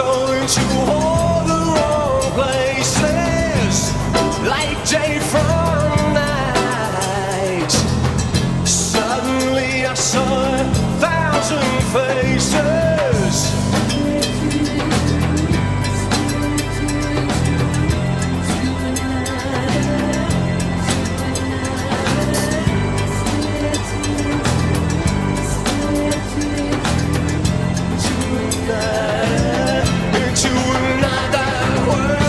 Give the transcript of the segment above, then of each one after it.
going to all the wrong places, like day from night. Suddenly I saw 1,000 faces. Into another world.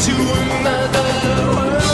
To another world.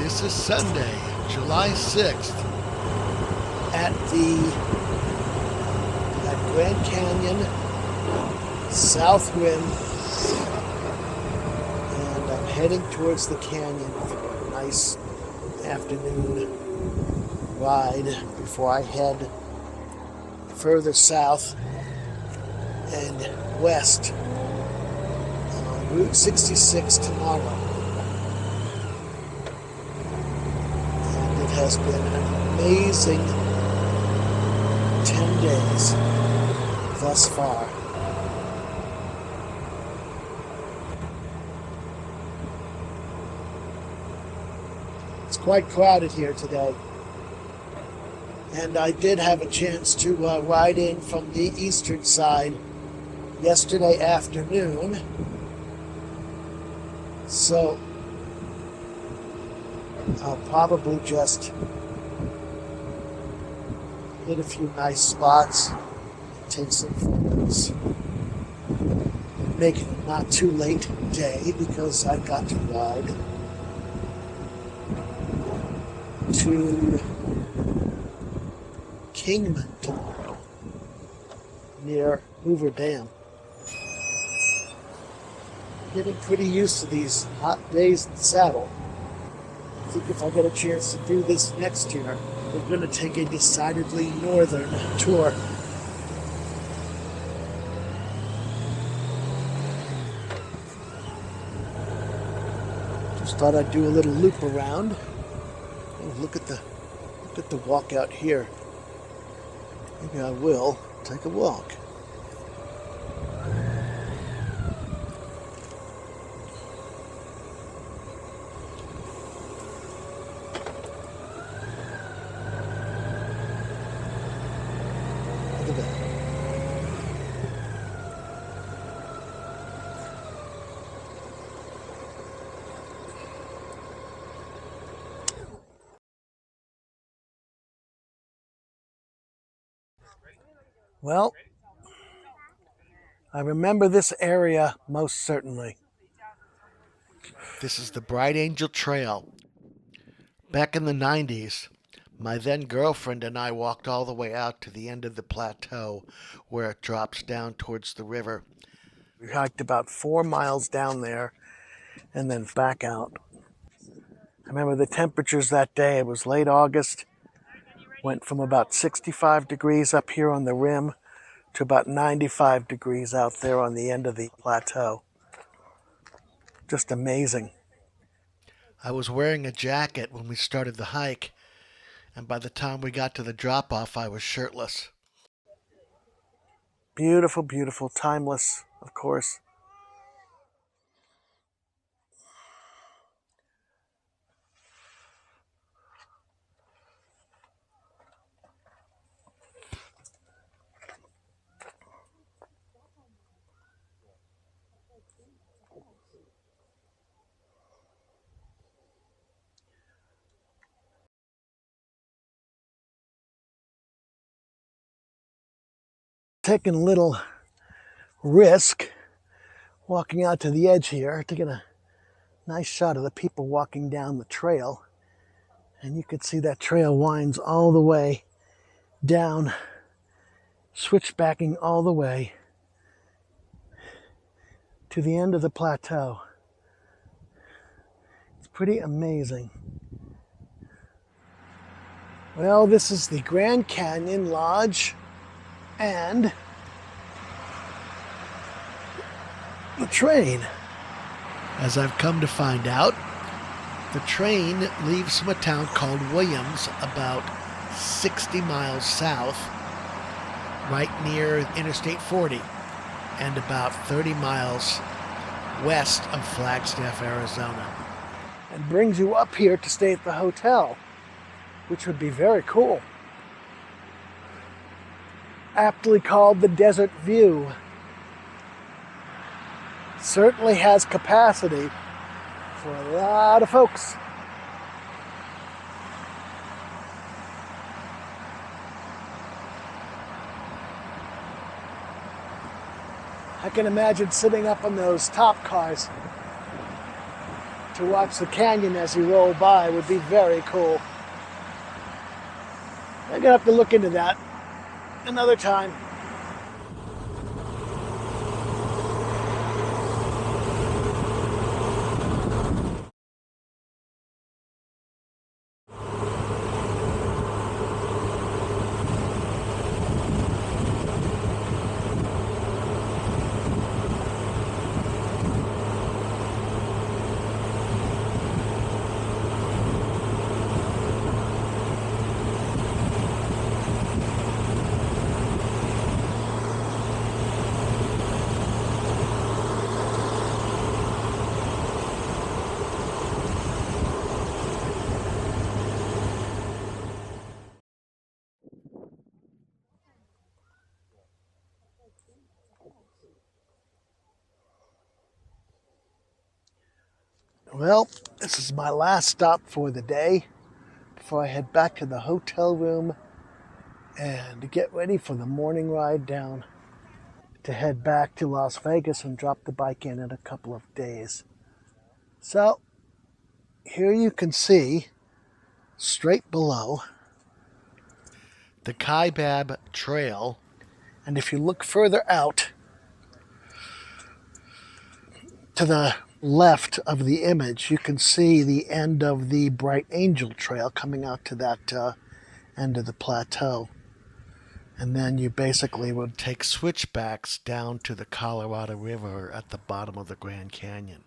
This is Sunday, July 6th, at Grand Canyon Southwind, and I'm heading towards the canyon for a nice afternoon ride before I head further south and west on Route 66 tomorrow. And it has been an amazing 10 days thus far. It's quite crowded here today. And I did have a chance to ride in from the eastern side yesterday afternoon. So I'll probably just hit a few nice spots, take some photos, make it a not too late day because I got to ride to Kingman tomorrow near Hoover Dam. Getting pretty used to these hot days in the saddle. I think if I get a chance to do this next year, we're going to take a decidedly northern tour. Just thought I'd do a little loop around. Oh, look at the walk out here. Maybe I will take a walk. Look at that. Well, I remember this area most certainly. This is the Bright Angel Trail. Back in the 90s, my then girlfriend and I walked all the way out to the end of the plateau where it drops down towards the river. We hiked about 4 miles down there and then back out. I remember the temperatures that day. It was late August. Went from about 65 degrees up here on the rim to about 95 degrees out there on the end of the plateau. Just amazing. I was wearing a jacket when we started the hike, and by the time we got to the drop-off, I was shirtless. Beautiful, beautiful, timeless, of course. Taking a little risk walking out to the edge here, taking a nice shot of the people walking down the trail. And you can see that trail winds all the way down, switchbacking all the way to the end of the plateau. It's pretty amazing. Well, this is the Grand Canyon Lodge and the train. As I've come to find out, the train leaves from a town called Williams about 60 miles south, right near Interstate 40, and about 30 miles west of Flagstaff, Arizona. And brings you up here to stay at the hotel, which would be very cool. Aptly called the Desert View. Certainly has capacity for a lot of folks. I can imagine sitting up in those top cars to watch the canyon as you roll by would be very cool. I'm gonna have to look into that another time. Well, this is my last stop for the day before I head back to the hotel room and get ready for the morning ride down to head back to Las Vegas and drop the bike in a couple of days. So, here you can see straight below The Kaibab Trail. and if you look further out to the left of the image, you can see the end of the Bright Angel Trail coming out to that end of the plateau. And then you basically would Take switchbacks down to the Colorado River at the bottom of the Grand Canyon.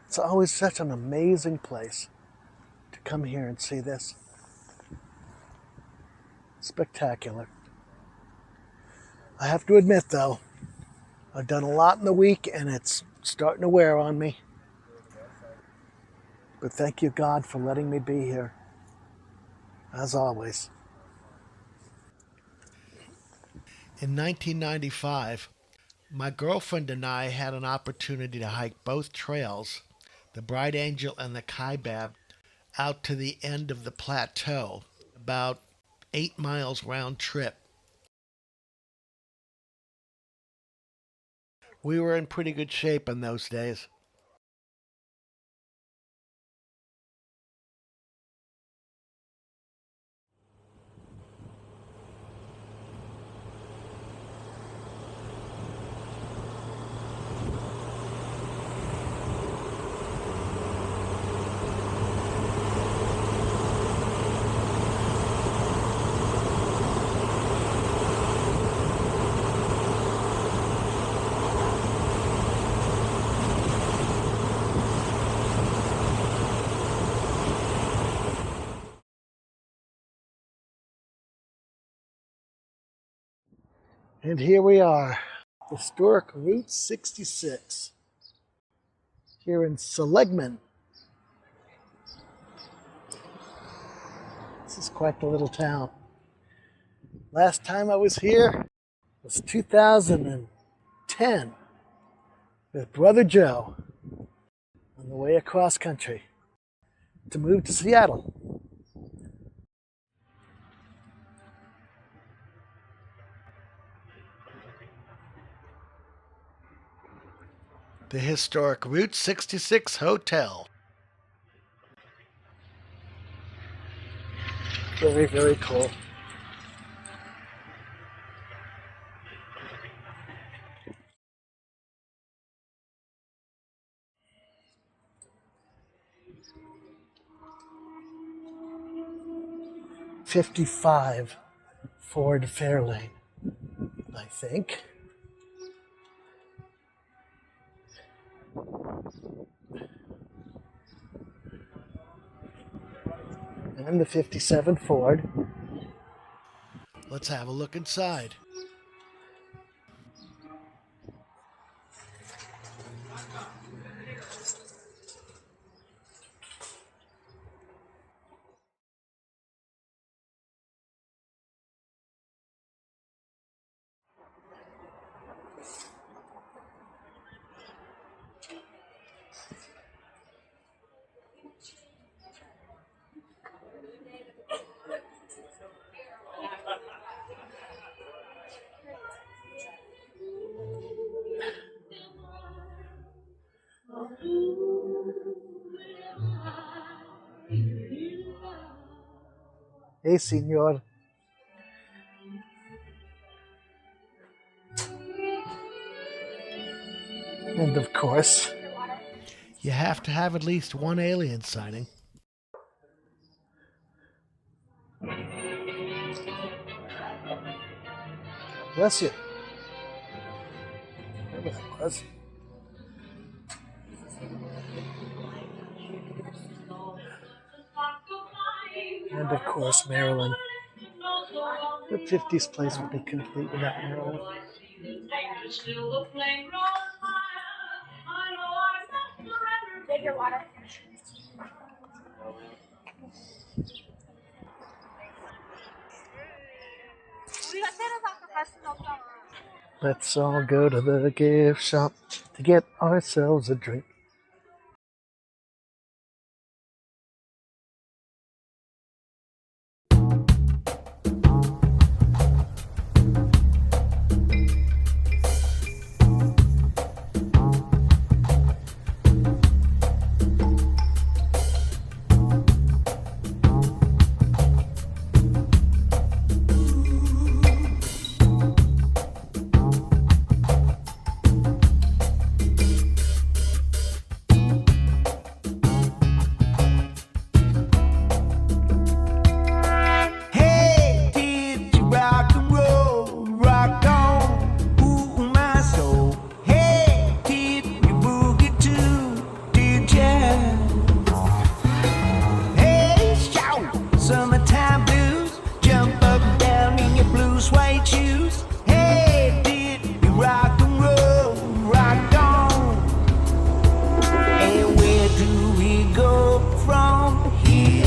It's always such an amazing place to come here and see this. Spectacular. I have to admit, though, I've done a lot in the week and it's starting to wear on me. But thank you, God, for letting me be here, as always. In 1995, my girlfriend and I had an opportunity to hike both trails, the Bright Angel and the Kaibab, out to the end of the plateau, about 8 miles round trip. We were in pretty good shape in those days. And here we are, historic Route 66, here in Seligman. This is quite the little town. Last time I was here was 2010 with Brother Joe on the way across country to move to Seattle. The historic Route 66 Hotel. Very, very cool. '55 Ford Fairlane, I think. And the '57 Ford. Let's have a look inside. Hey, senor. And of course, You have to have at least one alien sighting. bless you. Whatever that was. And of course, Maryland. The 50s place would be complete without Maryland. Take your water. Let's all go to the gift shop to get ourselves a drink. Hey, did you rock and roll, rock on, ooh my soul? Hey, did you boogie too, did ya? Hey, shout, summertime blues, jump up and down in your blue suede shoes. Hey, did you rock and roll, rock on? And where do we go from here?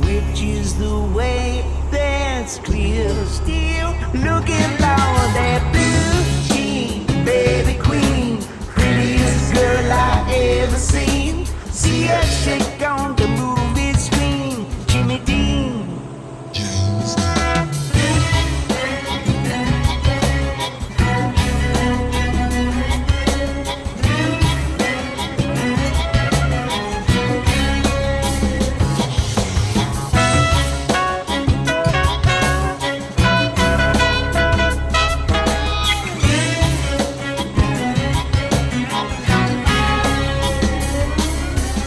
Which is the way that's clear. Still looking for that blue jean, baby queen, prettiest girl I ever seen. See her shake on the movie screen, Jimmy Dean.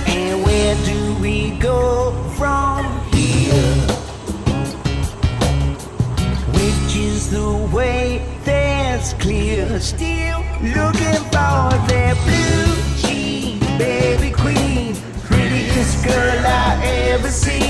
And where do we go from here? Which is the way that's clear. Still looking for that blue jean, baby queen, prettiest girl I ever seen.